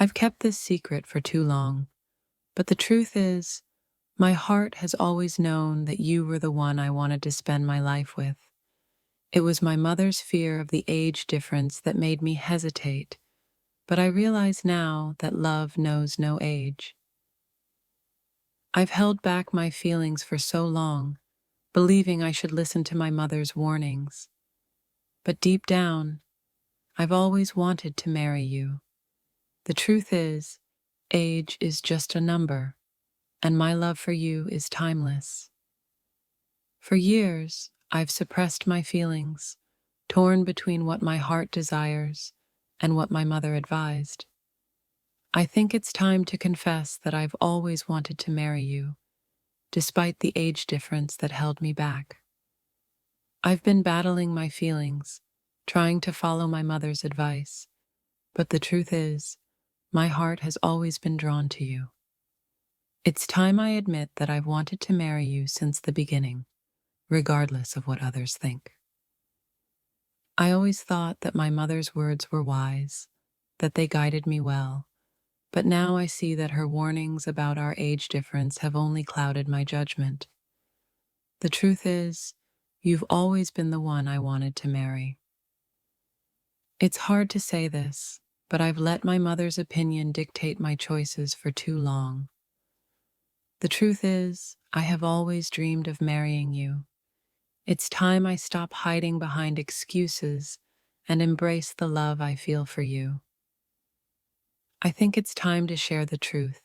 I've kept this secret for too long, but the truth is, my heart has always known that you were the one I wanted to spend my life with. It was my mother's fear of the age difference that made me hesitate, but I realize now that love knows no age. I've held back my feelings for so long, believing I should listen to my mother's warnings. But deep down, I've always wanted to marry you. The truth is, age is just a number, and my love for you is timeless. For years, I've suppressed my feelings, torn between what my heart desires and what my mother advised. I think it's time to confess that I've always wanted to marry you, despite the age difference that held me back. I've been battling my feelings, trying to follow my mother's advice, but the truth is, my heart has always been drawn to you. It's time I admit that I've wanted to marry you since the beginning, regardless of what others think. I always thought that my mother's words were wise, that they guided me well, but now I see that her warnings about our age difference have only clouded my judgment. The truth is, you've always been the one I wanted to marry. It's hard to say this, but I've let my mother's opinion dictate my choices for too long. The truth is, I have always dreamed of marrying you. It's time I stop hiding behind excuses and embrace the love I feel for you. I think it's time to share the truth.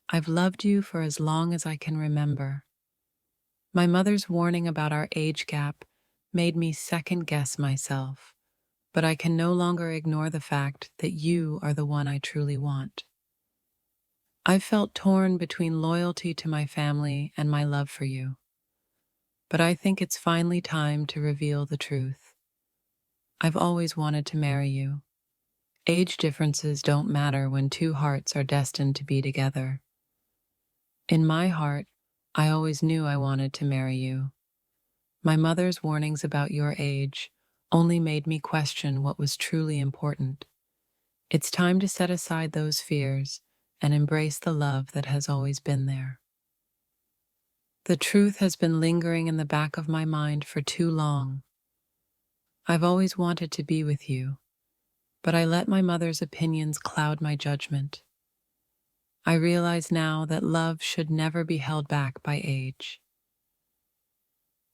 I've loved you for as long as I can remember. My mother's warning about our age gap made me second-guess myself, but I can no longer ignore the fact that you are the one I truly want. I've felt torn between loyalty to my family and my love for you, but I think it's finally time to reveal the truth. I've always wanted to marry you. Age differences don't matter when two hearts are destined to be together. In my heart, I always knew I wanted to marry you. My mother's warnings about your age only made me question what was truly important. It's time to set aside those fears and embrace the love that has always been there. The truth has been lingering in the back of my mind for too long. I've always wanted to be with you, but I let my mother's opinions cloud my judgment. I realize now that love should never be held back by age.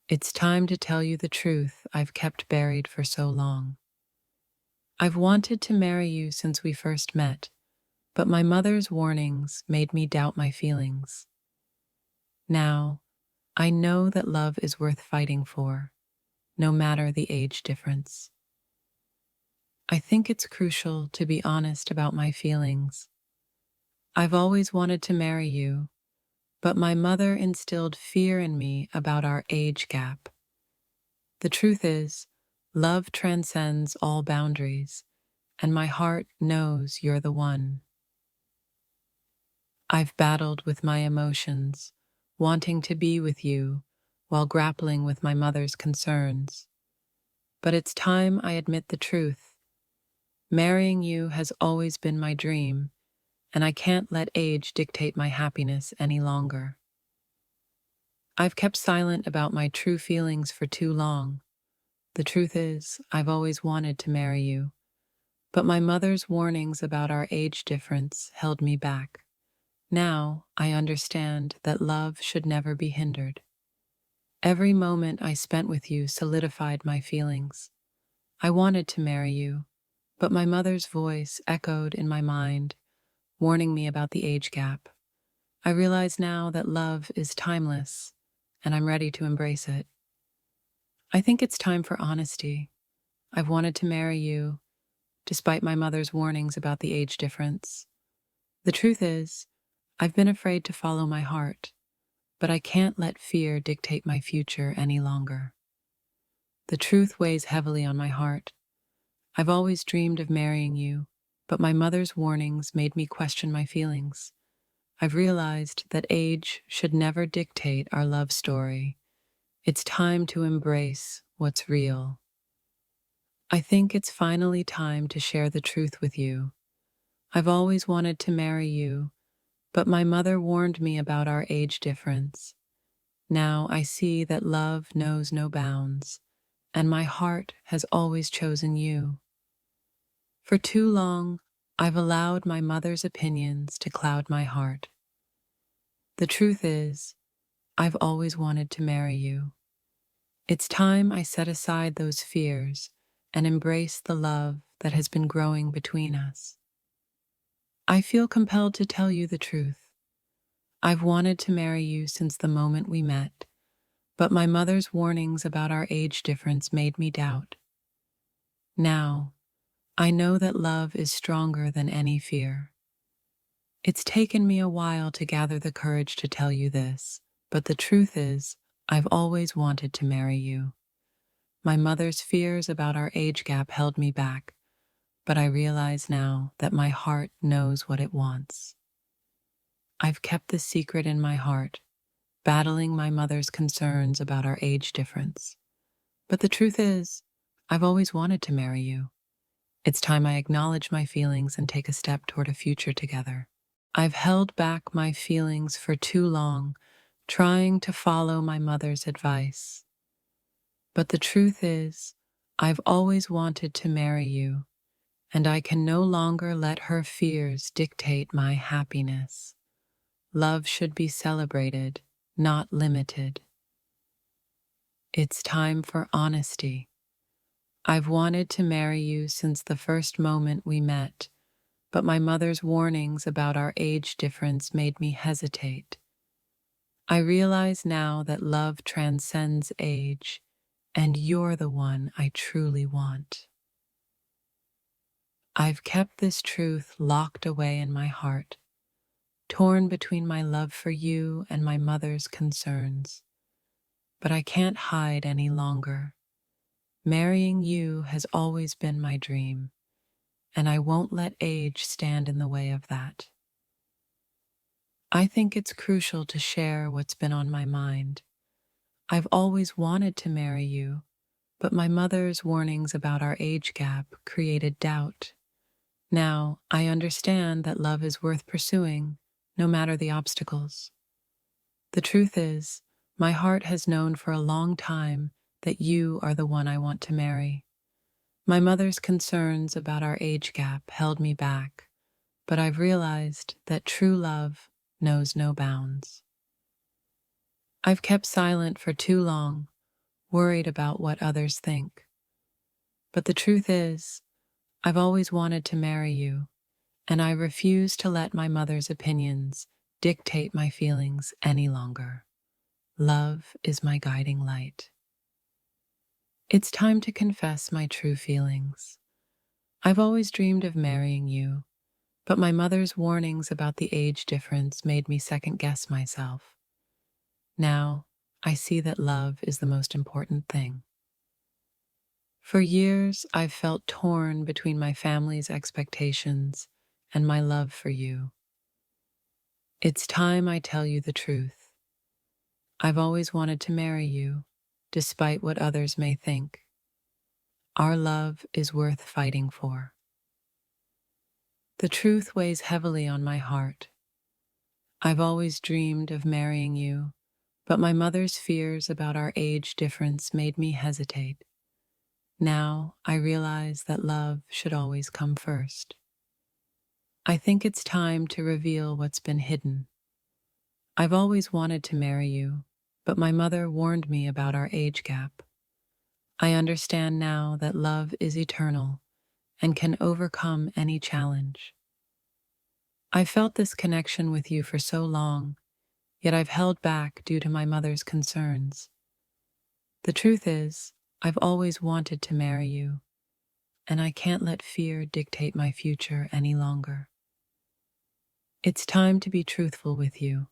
It's time to tell you the truth I've kept buried for so long. I've wanted to marry you since we first met, but my mother's warnings made me doubt my feelings. Now, I know that love is worth fighting for, no matter the age difference. I think it's crucial to be honest about my feelings. I've always wanted to marry you, but my mother instilled fear in me about our age gap. The truth is, love transcends all boundaries, and my heart knows you're the one. I've battled with my emotions, wanting to be with you while grappling with my mother's concerns. But it's time I admit the truth. Marrying you has always been my dream, and I can't let age dictate my happiness any longer. I've kept silent about my true feelings for too long. The truth is, I've always wanted to marry you, but my mother's warnings about our age difference held me back. Now, I understand that love should never be hindered. Every moment I spent with you solidified my feelings. I wanted to marry you, but my mother's voice echoed in my mind, warning me about the age gap. I realize now that love is timeless, and I'm ready to embrace it. I think it's time for honesty. I've wanted to marry you, despite my mother's warnings about the age difference. The truth is, I've been afraid to follow my heart, but I can't let fear dictate my future any longer. The truth weighs heavily on my heart. I've always dreamed of marrying you, but my mother's warnings made me question my feelings. I've realized that age should never dictate our love story. It's time to embrace what's real. I think it's finally time to share the truth with you. I've always wanted to marry you, but my mother warned me about our age difference. Now I see that love knows no bounds, and my heart has always chosen you. For too long, I've allowed my mother's opinions to cloud my heart. The truth is, I've always wanted to marry you. It's time I set aside those fears and embrace the love that has been growing between us. I feel compelled to tell you the truth. I've wanted to marry you since the moment we met, but my mother's warnings about our age difference made me doubt. Now, I know that love is stronger than any fear. It's taken me a while to gather the courage to tell you this, but the truth is, I've always wanted to marry you. My mother's fears about our age gap held me back, but I realize now that my heart knows what it wants. I've kept this secret in my heart, battling my mother's concerns about our age difference. But the truth is, I've always wanted to marry you. It's time I acknowledge my feelings and take a step toward a future together. I've held back my feelings for too long, trying to follow my mother's advice. But the truth is, I've always wanted to marry you, and I can no longer let her fears dictate my happiness. Love should be celebrated, not limited. It's time for honesty. I've wanted to marry you since the first moment we met, but my mother's warnings about our age difference made me hesitate. I realize now that love transcends age, and you're the one I truly want. I've kept this truth locked away in my heart, torn between my love for you and my mother's concerns. But I can't hide any longer. Marrying you has always been my dream, and I won't let age stand in the way of that. I think it's crucial to share what's been on my mind. I've always wanted to marry you, but my mother's warnings about our age gap created doubt. Now, I understand that love is worth pursuing, no matter the obstacles. The truth is, my heart has known for a long time that you are the one I want to marry. My mother's concerns about our age gap held me back, but I've realized that true love knows no bounds. I've kept silent for too long, worried about what others think. But the truth is, I've always wanted to marry you, and I refuse to let my mother's opinions dictate my feelings any longer. Love is my guiding light. It's time to confess my true feelings. I've always dreamed of marrying you, but my mother's warnings about the age difference made me second-guess myself. Now, I see that love is the most important thing. For years, I've felt torn between my family's expectations and my love for you. It's time I tell you the truth. I've always wanted to marry you, despite what others may think. Our love is worth fighting for. The truth weighs heavily on my heart. I've always dreamed of marrying you, but my mother's fears about our age difference made me hesitate. Now I realize that love should always come first. I think it's time to reveal what's been hidden. I've always wanted to marry you, but my mother warned me about our age gap. I understand now that love is eternal and can overcome any challenge. I've felt this connection with you for so long, yet I've held back due to my mother's concerns. The truth is, I've always wanted to marry you, and I can't let fear dictate my future any longer. It's time to be truthful with you.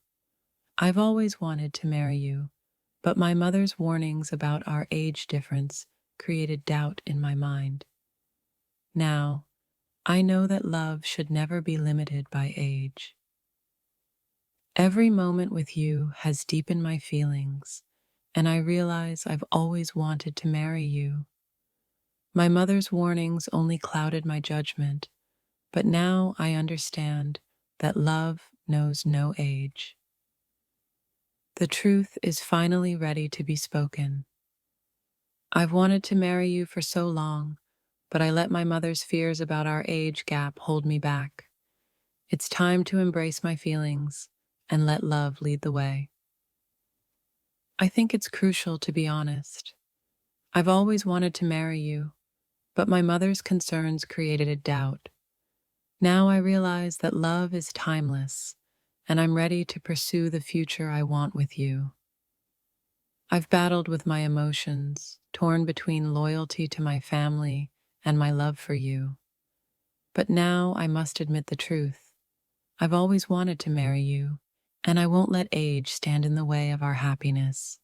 I've always wanted to marry you, but my mother's warnings about our age difference created doubt in my mind. Now, I know that love should never be limited by age. Every moment with you has deepened my feelings, and I realize I've always wanted to marry you. My mother's warnings only clouded my judgment, but now I understand that love knows no age. The truth is finally ready to be spoken. I've wanted to marry you for so long, but I let my mother's fears about our age gap hold me back. It's time to embrace my feelings and let love lead the way. I think it's crucial to be honest. I've always wanted to marry you, but my mother's concerns created a doubt. Now I realize that love is timeless, and I'm ready to pursue the future I want with you. I've battled with my emotions, torn between loyalty to my family and my love for you. But now I must admit the truth. I've always wanted to marry you, and I won't let age stand in the way of our happiness.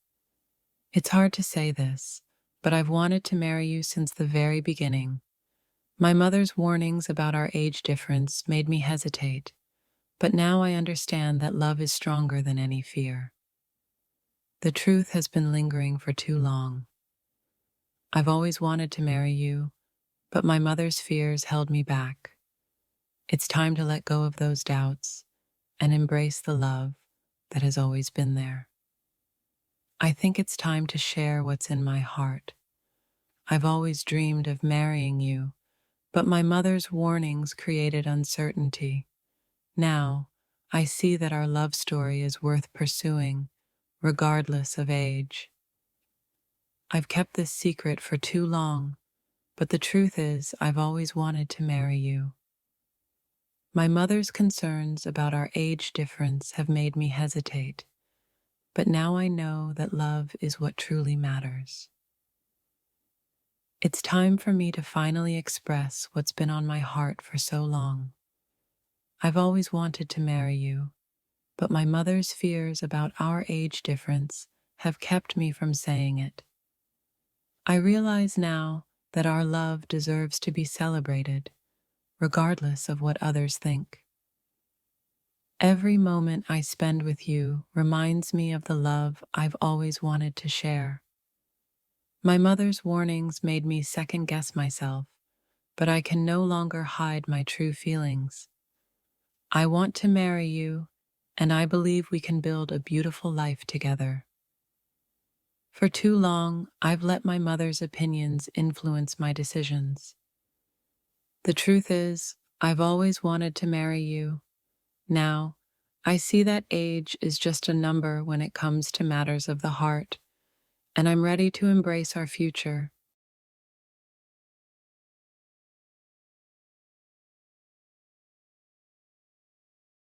It's hard to say this, but I've wanted to marry you since the very beginning. My mother's warnings about our age difference made me hesitate, but now I understand that love is stronger than any fear. The truth has been lingering for too long. I've always wanted to marry you, but my mother's fears held me back. It's time to let go of those doubts and embrace the love that has always been there. I think it's time to share what's in my heart. I've always dreamed of marrying you, but my mother's warnings created uncertainty. Now, I see that our love story is worth pursuing, regardless of age. I've kept this secret for too long, but the truth is, I've always wanted to marry you. My mother's concerns about our age difference have made me hesitate, but now I know that love is what truly matters. It's time for me to finally express what's been on my heart for so long. I've always wanted to marry you, but my mother's fears about our age difference have kept me from saying it. I realize now that our love deserves to be celebrated, regardless of what others think. Every moment I spend with you reminds me of the love I've always wanted to share. My mother's warnings made me second guess myself, but I can no longer hide my true feelings. I want to marry you, and I believe we can build a beautiful life together. For too long, I've let my mother's opinions influence my decisions. The truth is, I've always wanted to marry you. Now, I see that age is just a number when it comes to matters of the heart, and I'm ready to embrace our future,